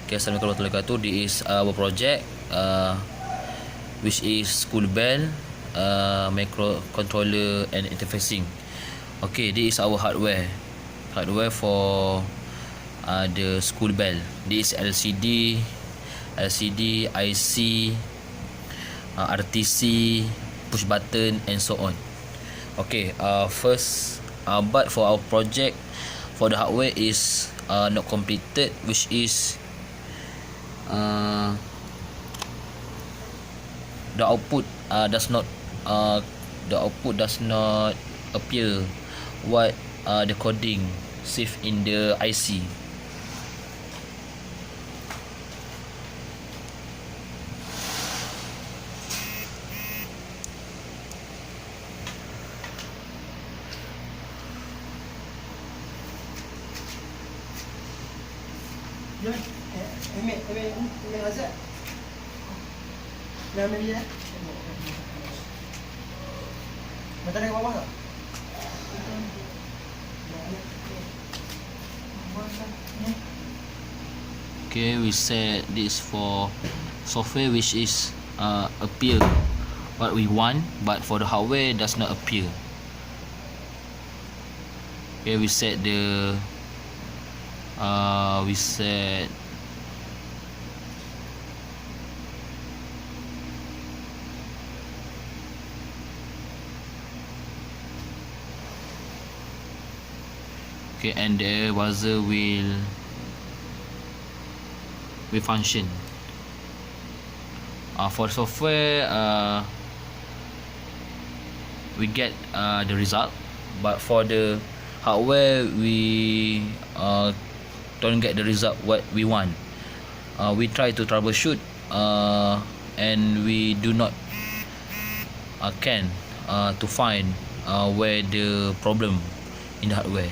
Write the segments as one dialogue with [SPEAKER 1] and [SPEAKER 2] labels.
[SPEAKER 1] Okay, Assalamualaikum warahmatullahi wabarakatuh. This is our project which is school bell, microcontroller and interfacing. Okay, this is our hardware for the school bell. This is LCD IC, RTC, push button and so on. Okay, first but for our project, for the hardware is not completed, which is the output does not appear what the coding saved in the IC.
[SPEAKER 2] Azad. Nama dia. Mata dia ke bawah tak?
[SPEAKER 1] Okay, we said this for software which is appear what we want, but for the hardware does not appear. Okay, we set the okay, and the buzzer will function. For software, we get the result, but for the hardware we don't get the result what we want. We try to troubleshoot and we do not can to find where the problem in the hardware.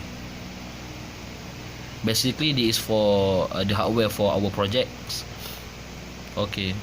[SPEAKER 1] Basically, this is for the hardware for our projects. Okay.